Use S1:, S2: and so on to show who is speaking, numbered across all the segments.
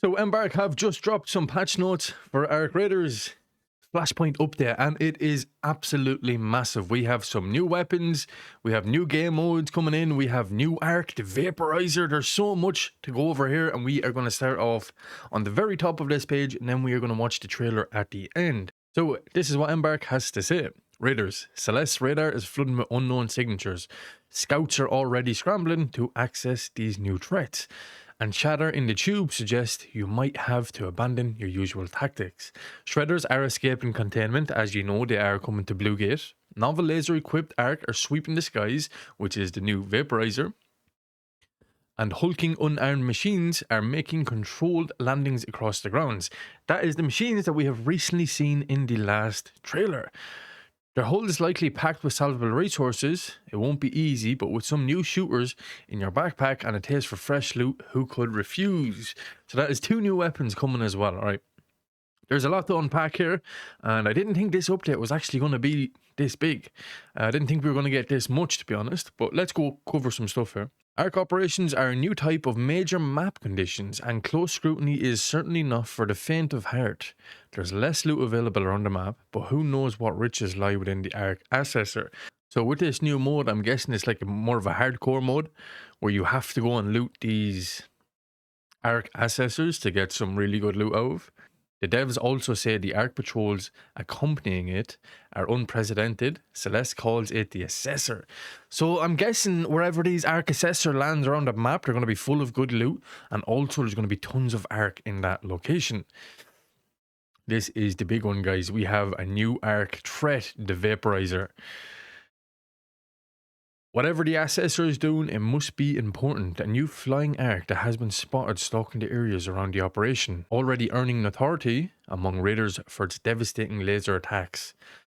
S1: So Embark have just dropped some patch notes for Arc Raiders Flashpoint update, and it is absolutely massive. We have some new weapons, we have new game modes coming in, we have new Arc, the Vaporizer. There's so much to go over here, and we are going to start off on the very top of this page, and then we are going to watch the trailer at the end. So this is what Embark has to say. Raiders, Celeste's radar is flooding with unknown signatures. Scouts are already scrambling to access these new threats. And chatter in the tube suggests you might have to abandon your usual tactics. Shredders are escaping containment, as you know they are coming to Blue Gate. Novel laser equipped Arc are sweeping the skies, which is the new Vaporizer. And hulking unarmed machines are making controlled landings across the grounds. That is the machines that we have recently seen in the last trailer. Their hull is likely packed with salvable resources. It won't be easy, but with some new shooters in your backpack and a taste for fresh loot, who could refuse? So that is 2 new weapons coming as well, alright? There's a lot to unpack here, and I didn't think this update was actually going to be this big. I didn't think we were going to get this much, to be honest, but let's go cover some stuff here. Arc operations are a new type of major map conditions, and close scrutiny is certainly not for the faint of heart. There's less loot available around the map, but who knows what riches lie within the Arc Assessor. So with this new mode, I'm guessing it's like more of a hardcore mode, where you have to go and loot these Arc Assessors to get some really good loot out of. The devs also say the Arc patrols accompanying it are unprecedented. Celeste calls it the Assessor. So I'm guessing wherever these Arc Assessor lands around the map, they're going to be full of good loot, and also there's going to be tons of Arc in that location. This is the big one, guys. We have a new Arc threat, the Vaporizer. Whatever the Assessor is doing, it must be important. A new flying Arc that has been spotted stalking the areas around the operation, already earning notoriety among raiders for its devastating laser attacks.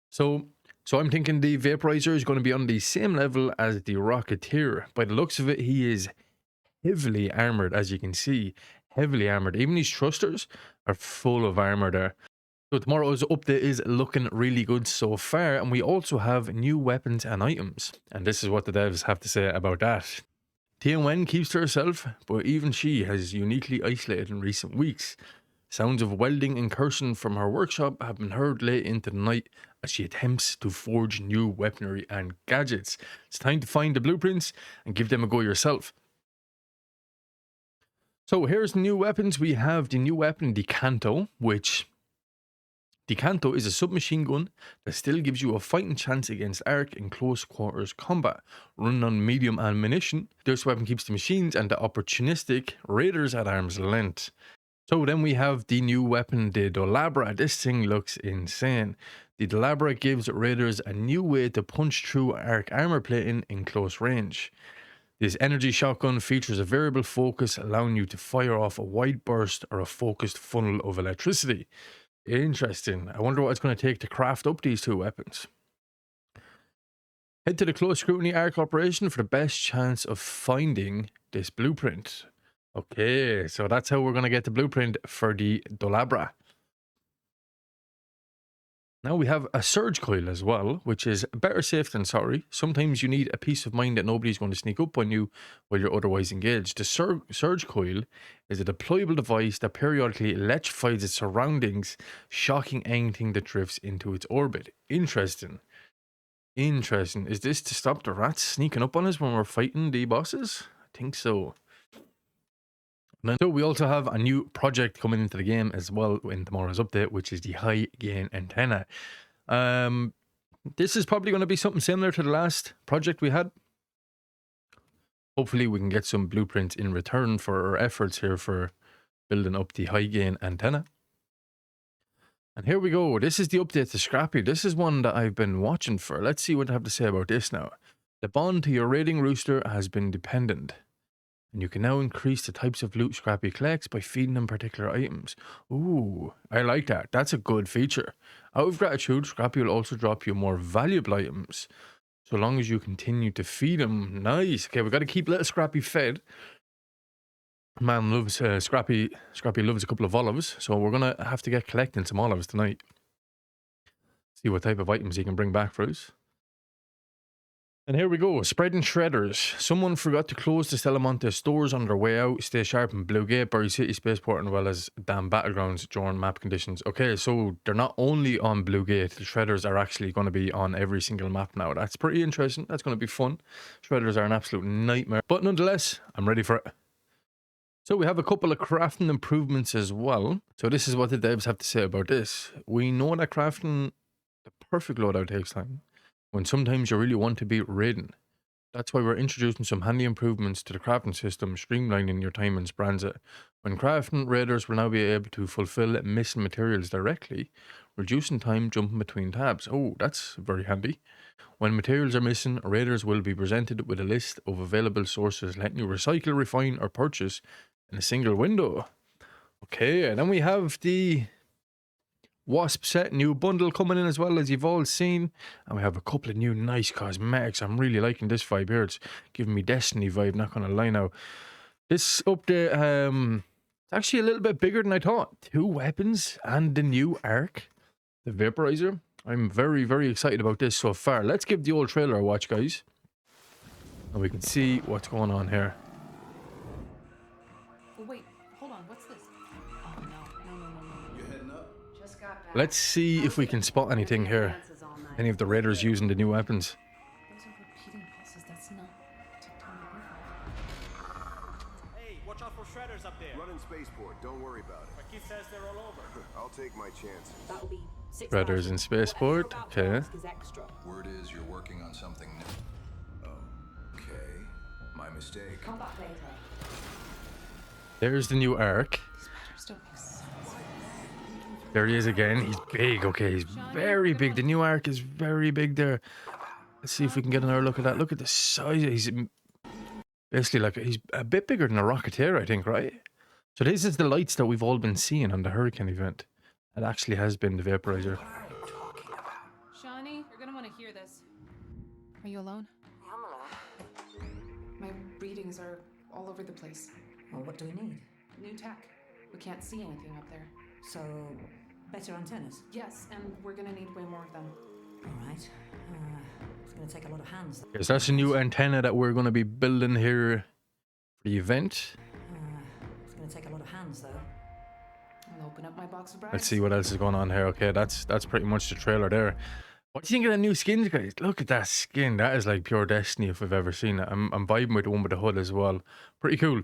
S1: So I'm thinking the Vaporizer is going to be on the same level as the Rocketeer. By the looks of it, he is heavily armored, as you can see. Heavily armored. Even these thrusters are full of armor there. So tomorrow's update is looking really good so far, and we also have new weapons and items. And this is what the devs have to say about that. Tianwen keeps to herself, but even she has uniquely isolated in recent weeks. Sounds of welding incursion from her workshop have been heard late into the night as she attempts to forge new weaponry and gadgets. It's time to find the blueprints and give them a go yourself. So here's the new weapons. We have the new weapon, the Canto, which... The Canto is a submachine gun that still gives you a fighting chance against Arc in close quarters combat. Running on medium ammunition, this weapon keeps the machines and the opportunistic raiders at arm's length. So then we have the new weapon, the Dolabra. This thing looks insane. The Dolabra gives raiders a new way to punch through Arc armor plating in close range. This energy shotgun features a variable focus, allowing you to fire off a wide burst or a focused funnel of electricity. Interesting. I wonder what it's going to take to craft up these 2 weapons. Head to the close scrutiny Arc operation for the best chance of finding this blueprint. Okay, so that's how we're going to get the blueprint for the Dolabra. Now we have a surge coil as well, which is better safe than sorry. Sometimes you need a peace of mind that nobody's going to sneak up on you while you're otherwise engaged. The surge coil is a deployable device that periodically electrifies its surroundings, shocking anything that drifts into its orbit. Interesting. Interesting. Is this to stop the rats sneaking up on us when we're fighting the bosses? I think so. So we also have a new project coming into the game as well in tomorrow's update, which is the high gain antenna. This is probably going to be something similar to the last project we had. Hopefully we can get some blueprints in return for our efforts here for building up the high gain antenna. And here we go. This is the update to Scrappy. This is one that I've been watching for. Let's see what I have to say about this now. The bond to your raiding rooster has been dependent. And you can now increase the types of loot Scrappy collects by feeding them particular items. Ooh, I like that. That's a good feature. Out of gratitude, Scrappy will also drop you more valuable items, so long as you continue to feed him. Nice. Okay, we've got to keep little Scrappy fed. Man loves Scrappy. Scrappy loves a couple of olives, so we're going to have to get collecting some olives tonight. See what type of items he can bring back for us. And here we go, spreading shredders. Someone forgot to close the Salamonte stores on their way out. Stay sharp in Blue Gate, Bury City, Spaceport, as well as damn battlegrounds during map conditions. Okay, so they're not only on Blue Gate, the shredders are actually going to be on every single map now. That's pretty interesting. That's going to be fun. Shredders are an absolute nightmare. But nonetheless, I'm ready for it. So we have a couple of crafting improvements as well. So this is what the devs have to say about this. We know that crafting the perfect loadout takes time, when sometimes you really want to beat raiding. That's why we're introducing some handy improvements to the crafting system, streamlining your time in Speranza. When crafting, raiders will now be able to fulfill missing materials directly, reducing time jumping between tabs. Oh, that's very handy. When materials are missing, raiders will be presented with a list of available sources, letting you recycle, refine, or purchase in a single window. Okay, and then we have the Wasp set new bundle coming in as well, as you've all seen, and we have a couple of new nice cosmetics. I'm really liking this vibe here. It's giving me Destiny vibe, not gonna lie now. This update, it's actually a little bit bigger than I thought. 2 weapons and the new arc, the vaporizer. I'm very, very excited about this so far. Let's give the old trailer a watch, guys, and we can see what's going on here.
S2: Wait, hold on, what's this? Oh no.
S3: You heading up?
S2: Just got back.
S1: Let's see if we can spot anything here. Any of the raiders using the new weapons.
S2: Those are repeating pulses, that's not tectonic movement.
S4: Hey, watch out for shredders up there.
S3: Running spaceport, don't worry about it.
S4: My kid says they're all over.
S3: I'll take my chances.
S5: That'll be 6
S1: Shredders in spaceport, okay.
S5: Extra.
S6: Word is you're working on something new. Oh, okay. My mistake.
S5: Come back later.
S1: There's the new arc.
S2: These patterns don't make sense.
S1: There he is again. He's big. Okay, he's very big. The new arc is very big there. Let's see if we can get another look at that. Look at the size. He's basically like, he's a bit bigger than a Rocketeer, I think, right? So this is the lights that we've all been seeing on the Hurricane event. It actually has been the vaporizer.
S2: Shawnee, you're gonna want to hear this. Are you alone?
S5: I'm alone.
S2: My readings are all over the place.
S5: Well, what do we need?
S2: New tech. We can't see anything up there.
S5: So, better antennas.
S2: Yes, and we're gonna need way more of them.
S5: All right. It's going to take a lot of hands.
S1: Yes, that's a new antenna that we're going to be building here for the event.
S5: It's going to take a lot of hands, though.
S2: I'll open up my box of bribes.
S1: Let's see what else is going on here. Okay, that's pretty much the trailer there. What do you think of the new skins, guys? Look at that skin. That is like pure Destiny if I've ever seen it. I'm vibing with the one with the hood as well. Pretty cool.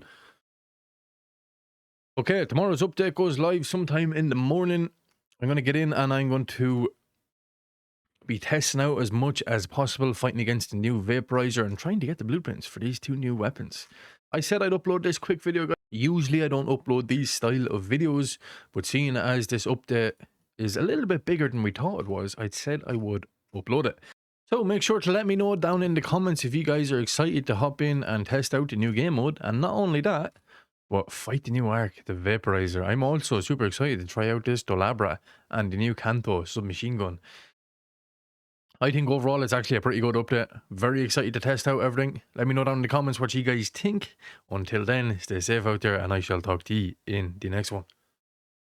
S1: Okay, tomorrow's update goes live sometime in the morning. I'm going to get in and I'm going to be testing out as much as possible, fighting against the new vaporizer and trying to get the blueprints for these 2 new weapons. I said I'd upload this quick video, guys. Usually I don't upload these style of videos, but seeing as this update is a little bit bigger than we thought it was, I said I would upload it. So make sure to let me know down in the comments if you guys are excited to hop in and test out the new game mode. And not only that, but fight the new arc, the vaporizer. I'm also super excited to try out this Dolabra and the new Kanto submachine gun. I think overall it's actually a pretty good update. Very excited to test out everything. Let me know down in the comments what you guys think. Until then, stay safe out there and I shall talk to you in the next one.